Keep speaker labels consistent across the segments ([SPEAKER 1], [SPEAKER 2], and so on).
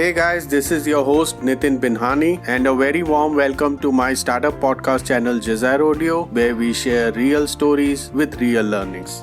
[SPEAKER 1] Hey guys, this is your host Nitin Binhani, and a very warm welcome to my startup podcast channel SaaS Audio, where we share real stories with real learnings.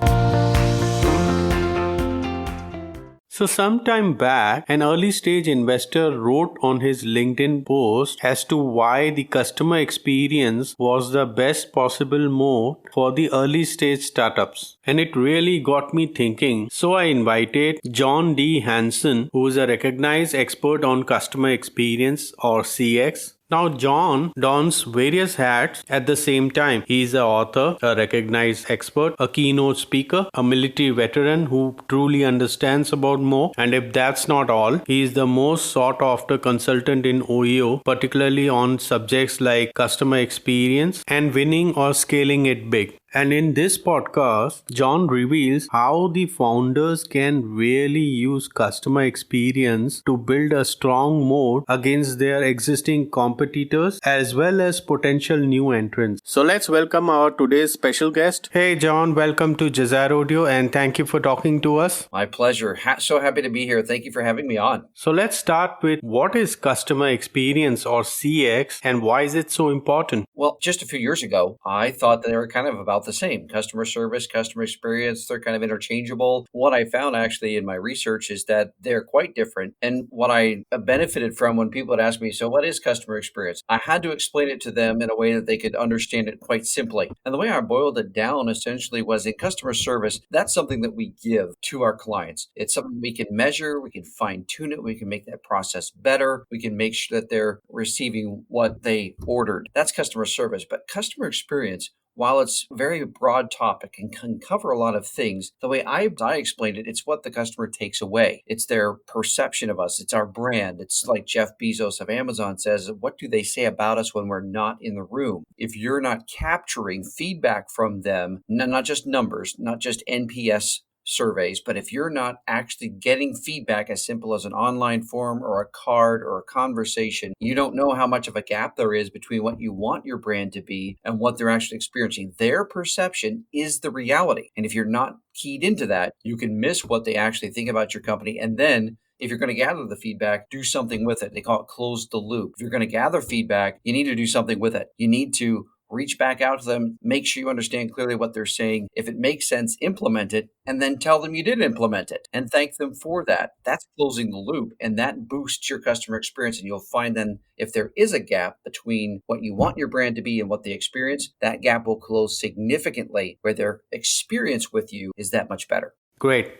[SPEAKER 1] So sometime back, an early stage investor wrote on his LinkedIn post as to why the customer experience was the best possible mode for the early stage startups. And it really got me thinking. So I invited John D. Hansen, who is a recognized expert on customer experience or CX. Now, John dons various hats at the same time. He is an author, a recognized expert, a keynote speaker, a military veteran who truly understands about more. And if that's not all, he is the most sought after consultant in OEO, particularly on subjects like customer experience and winning or scaling it big. And in this podcast, John reveals how the founders can really use customer experience to build a strong moat against their existing competitors as well as potential new entrants. So let's welcome our today's special guest. Hey John, welcome to SaaS Audio and thank you for talking to us.
[SPEAKER 2] My pleasure. So happy to be here. Thank you for having me on.
[SPEAKER 1] So let's start with what is customer experience or CX and why is it so important?
[SPEAKER 2] Well, just a few years ago, I thought that they were kind of about the same. Customer service, customer experience, they're kind of interchangeable. What I found actually in my research is that they're quite different. And what I benefited from when people would ask me, so what is customer experience? I had to explain it to them in a way that they could understand it quite simply. And the way I boiled it down essentially was in customer service, that's something that we give to our clients. It's something we can measure, we can fine tune it, we can make that process better, we can make sure that they're receiving what they ordered. That's customer service. But customer experience, while it's a very broad topic and can cover a lot of things, the way I explained it, it's what the customer takes away. It's their perception of us. It's our brand. It's like Jeff Bezos of Amazon says, what do they say about us when we're not in the room? If you're not capturing feedback from them, not just numbers, not just NPS surveys, but if you're not actually getting feedback as simple as an online form or a card or a conversation, you don't know how much of a gap there is between what you want your brand to be and what they're actually experiencing. Their perception is the reality. And if you're not keyed into that, you can miss what they actually think about your company. And then if you're going to gather the feedback, do something with it. They call it close the loop. If you're going to gather feedback, you need to do something with it. You need to reach back out to them, make sure you understand clearly what they're saying. If it makes sense, implement it, and then tell them you did implement it and thank them for that. That's closing the loop, and that boosts your customer experience. And you'll find then if there is a gap between what you want your brand to be and what they experience, that gap will close significantly where their experience with you is that much better.
[SPEAKER 1] Great.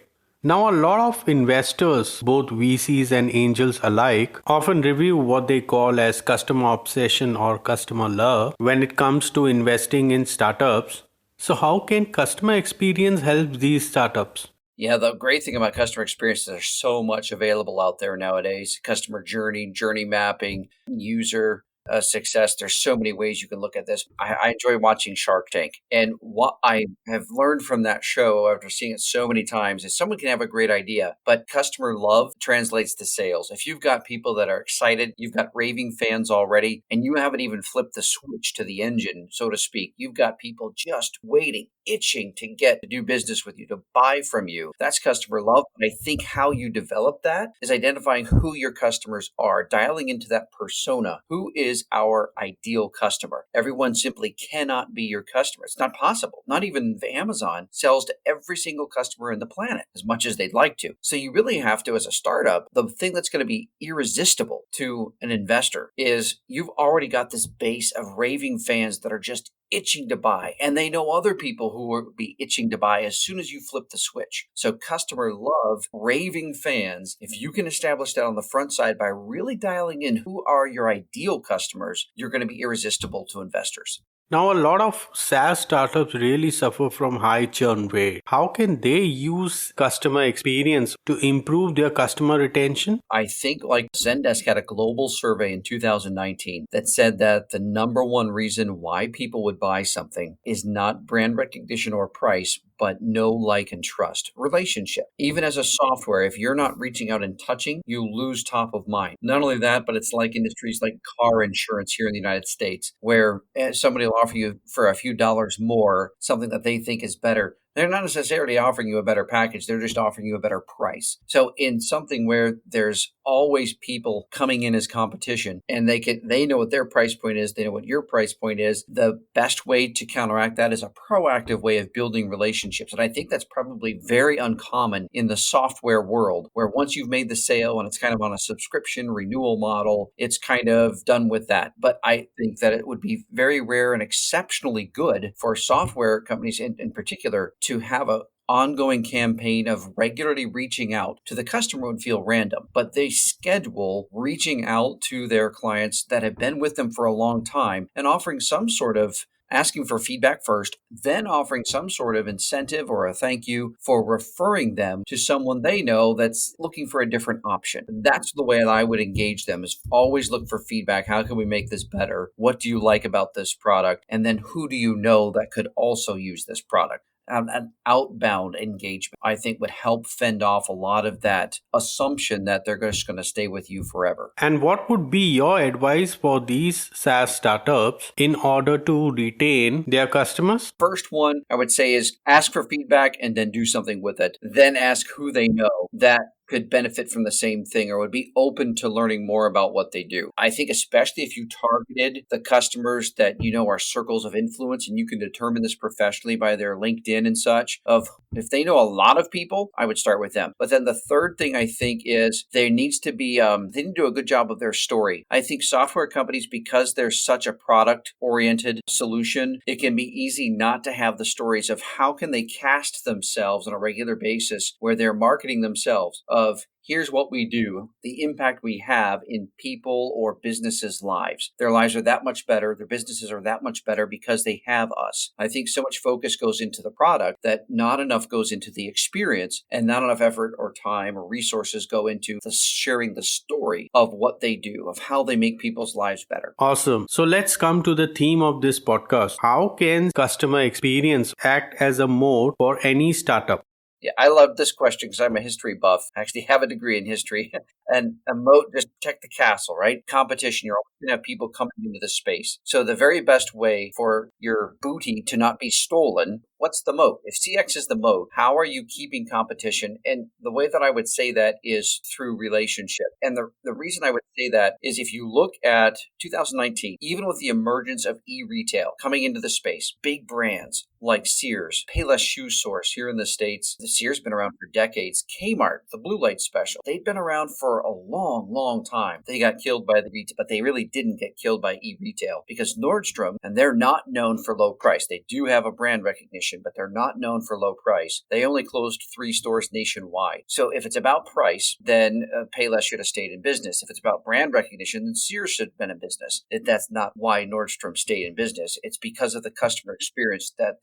[SPEAKER 1] Now, a lot of investors, both VCs and angels alike, often review what they call as customer obsession or customer love when it comes to investing in startups. So how can customer experience help these startups?
[SPEAKER 2] Yeah, the great thing about customer experience is there's so much available out there nowadays. Customer journey mapping, user success. There's so many ways you can look at this. I enjoy watching Shark Tank. And what I have learned from that show after seeing it so many times is someone can have a great idea, but customer love translates to sales. If you've got people that are excited, you've got raving fans already, and you haven't even flipped the switch to the engine, so to speak, you've got people just waiting, itching to get to do business with you, to buy from you. That's customer love. And I think how you develop that is identifying who your customers are, dialing into that persona. Who is our ideal customer? Everyone simply cannot be your customer. It's not possible. Not even Amazon sells to every single customer in the planet as much as they'd like to. So you really have to, as a startup, the thing that's going to be irresistible to an investor is you've already got this base of raving fans that are just itching to buy, and they know other people who will be itching to buy as soon as you flip the switch. So customer love, raving fans, if you can establish that on the front side by really dialing in who are your ideal customers, you're going to be irresistible to investors.
[SPEAKER 1] Now, a lot of SaaS startups really suffer from high churn rate. How can they use customer experience to improve their customer retention?
[SPEAKER 2] I think like Zendesk had a global survey in 2019 that said that the number one reason why people would buy something is not brand recognition or price, but know, like, and trust. Relationship. Even as a software, if you're not reaching out and touching, you lose top of mind. Not only that, but it's like industries like car insurance here in the United States, where somebody will offer you for a few dollars more something that they think is better. they're not necessarily offering you a better package. They're just offering you a better price. So in something where there's always people coming in as competition and they know what their price point is, they know what your price point is, the best way to counteract that is a proactive way of building relationships. And I think that's probably very uncommon in the software world, where once you've made the sale and it's kind of on a subscription renewal model, it's kind of done with that. But I think that it would be very rare and exceptionally good for software companies in particular to have a ongoing campaign of regularly reaching out to the customer. Would feel random, but they schedule reaching out to their clients that have been with them for a long time and offering some sort of asking for feedback first, then offering some sort of incentive or a thank you for referring them to someone they know that's looking for a different option. That's the way that I would engage them, is always look for feedback. How can we make this better? What do you like about this product? And then who do you know that could also use this product? An outbound engagement, I think, would help fend off a lot of that assumption that they're just going to stay with you forever.
[SPEAKER 1] And what would be your advice for these SaaS startups in order to retain their customers?
[SPEAKER 2] First one I would say is ask for feedback and then do something with it. Then ask who they know that could benefit from the same thing or would be open to learning more about what they do. I think especially if you targeted the customers that you know are circles of influence, and you can determine this professionally by their LinkedIn and such, of if they know a lot of people, I would start with them. But then the third thing I think is there needs to be, they need to do a good job of their story. I think software companies, because they're such a product-oriented solution, it can be easy not to have the stories of how can they cast themselves on a regular basis where they're marketing themselves of here's what we do, the impact we have in people or businesses' lives. Their lives are that much better. Their businesses are that much better because they have us. I think so much focus goes into the product that not enough goes into the experience, and not enough effort or time or resources go into the sharing the story of what they do, of how they make people's lives better.
[SPEAKER 1] Awesome. So let's come to the theme of this podcast. How can customer experience act as a moat for any startup?
[SPEAKER 2] Yeah, I love this question because I'm a history buff. I actually have a degree in history. And a moat, just protect the castle, right? Competition, you're always going to have people coming into the space. So the very best way for your booty to not be stolen, what's the moat? If CX is the moat, how are you keeping competition? And the way that I would say that is through relationship. And the reason I would say that is if you look at 2019, even with the emergence of e-retail coming into the space, big brands like Sears, Payless Shoe Source here in the States, the Sears been around for decades. Kmart, the Blue Light Special, they've been around for a long, long time. They got killed by the retail, but they really didn't get killed by e-retail because Nordstrom, and they're not known for low price. They do have a brand recognition, but they're not known for low price. They only closed 3 stores nationwide. So if it's about price, then Payless should have stayed in business. If it's about brand recognition, then Sears should have been in business. That's not why Nordstrom stayed in business. It's because of the customer experience that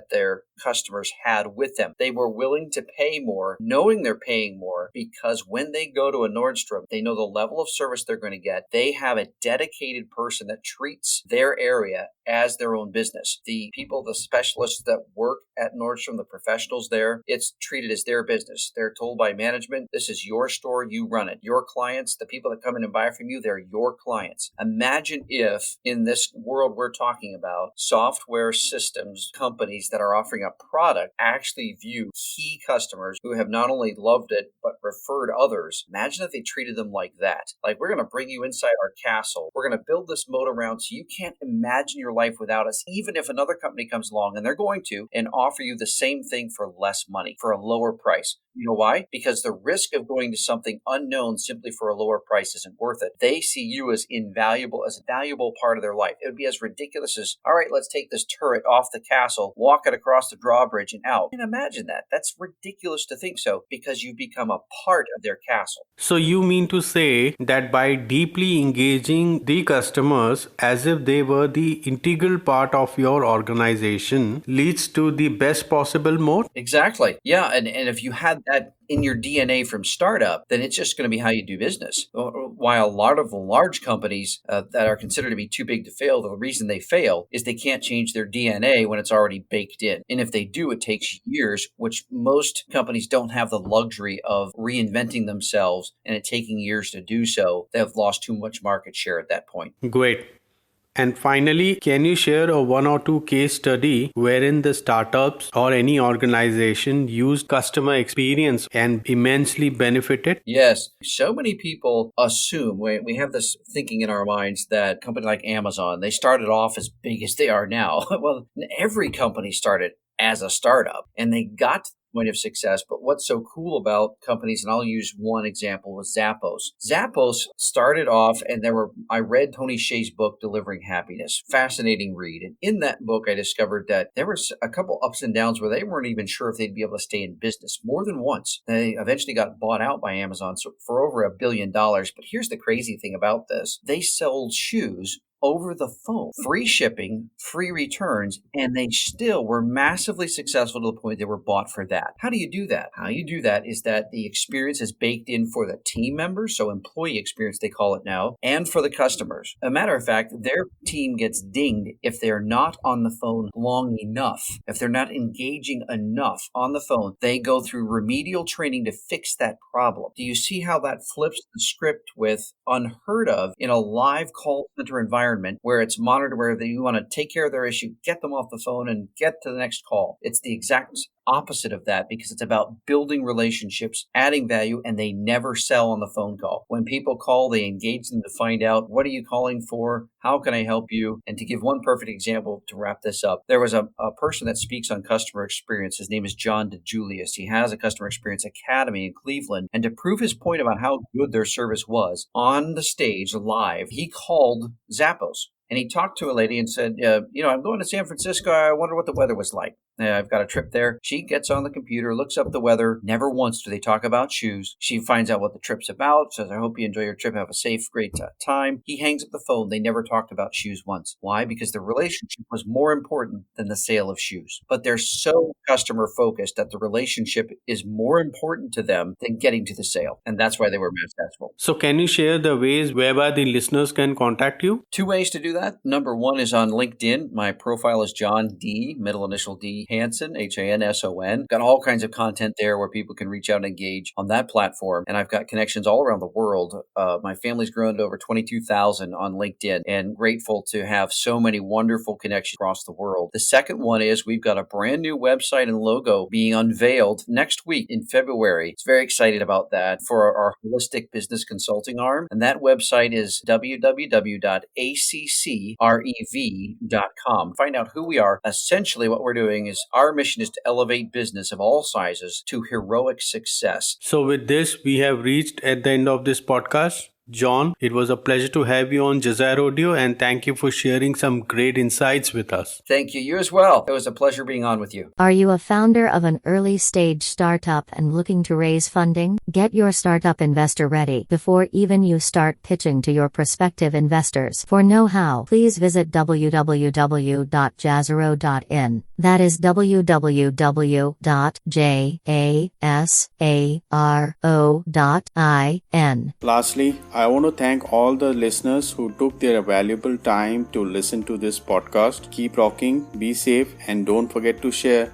[SPEAKER 2] their customers had with them. They were willing to pay more, knowing they're paying more, because when they go to a Nordstrom, they know the level of service they're going to get. They have a dedicated person that treats their area as their own business. The people, the specialists that work at Nordstrom, the professionals there, it's treated as their business. They're told by management, this is your store, you run it. Your clients, the people that come in and buy from you, they're your clients. Imagine if in this world we're talking about, software systems companies that are offering a product actually view key customers who have not only loved it, but referred others. Imagine if they treated them like that. Like, we're going to bring you inside our castle. We're going to build this moat around so you can't imagine your life without us, even if another company comes along, and they're going to, and offer you the same thing for less money, for a lower price. You know why? Because the risk of going to something unknown simply for a lower price isn't worth it. They see you as invaluable, as a valuable part of their life. It would be as ridiculous as, all right, let's take this turret off the castle, walk it across the drawbridge and out. And imagine that. That's ridiculous to think so, because you become a part of their castle.
[SPEAKER 1] So you mean to say that by deeply engaging the customers as if they were the integral part of your organization leads to the best possible moat?
[SPEAKER 2] Exactly. Yeah. And if you had that in your DNA from startup, then it's just going to be how you do business. While a lot of the large companies that are considered to be too big to fail, the reason they fail is they can't change their DNA when it's already baked in. And if they do, it takes years, which most companies don't have the luxury of reinventing themselves, and it taking years to do so. They've lost too much market share at that point.
[SPEAKER 1] Great. And finally, can you share a one or two case study wherein the startups or any organization used customer experience and immensely benefited?
[SPEAKER 2] Yes. So many people assume we have this thinking in our minds that a company like Amazon, they started off as big as they are now. Well, every company started as a startup and they got to the point of success. But what's so cool about companies, and I'll use one example, was Zappos. Zappos started off, and I read Tony Hsieh's book, Delivering Happiness. Fascinating read. And in that book, I discovered that there was a couple ups and downs where they weren't even sure if they'd be able to stay in business more than once. They eventually got bought out by Amazon for over $1 billion. But here's the crazy thing about this. They sold shoes over the phone, free shipping, free returns, and they still were massively successful to the point they were bought for that. How do you do that? How you do that is that the experience is baked in for the team members, so employee experience they call it now, and for the customers. A matter of fact, their team gets dinged if they're not on the phone long enough. If they're not engaging enough on the phone, they go through remedial training to fix that problem. Do you see how that flips the script with unheard of in a live call center environment where it's monitored, where you want to take care of their issue, get them off the phone and get to the next call? It's the exact opposite of that because it's about building relationships, adding value, and they never sell on the phone call. When people call, they engage them to find out, what are you calling for? How can I help you? And to give one perfect example to wrap this up, there was a person that speaks on customer experience. His name is John DeJulius. He has a customer experience academy in Cleveland. And to prove his point about how good their service was on the stage live, he called Zappos. And he talked to a lady and said, I'm going to San Francisco. I wonder what the weather was like. I've got a trip there. She gets on the computer, looks up the weather. Never once do they talk about shoes. She finds out what the trip's about, says, I hope you enjoy your trip. Have a safe, great time. He hangs up the phone. They never talked about shoes once. Why? Because the relationship was more important than the sale of shoes. But they're so customer focused that the relationship is more important to them than getting to the sale. And that's why they were successful.
[SPEAKER 1] So can you share the ways whereby the listeners can contact you?
[SPEAKER 2] 2 ways to do that. Number one is on LinkedIn. My profile is John D, middle initial D, Hanson, Hanson. Got all kinds of content there where people can reach out and engage on that platform. And I've got connections all around the world. My family's grown to over 22,000 on LinkedIn and grateful to have so many wonderful connections across the world. The second one is we've got a brand new website and logo being unveiled next week in February. It's very excited about that for our holistic business consulting arm. And that website is www.accrev.com. Find out who we are. Essentially what we're doing is our mission is to elevate business of all sizes to heroic success.
[SPEAKER 1] So with this, we have reached at the end of this podcast. John, it was a pleasure to have you on Jazair Audio, and thank you for sharing some great insights with us.
[SPEAKER 2] Thank you. You as well. It was a pleasure being on with you.
[SPEAKER 3] Are you a founder of an early stage startup and looking to raise funding? Get your startup investor ready before even you start pitching to your prospective investors. For know-how, please visit www.jazaro.in. That is www.jasaro.in.
[SPEAKER 1] Lastly, I want to thank all the listeners who took their valuable time to listen to this podcast. Keep rocking, be safe, and don't forget to share.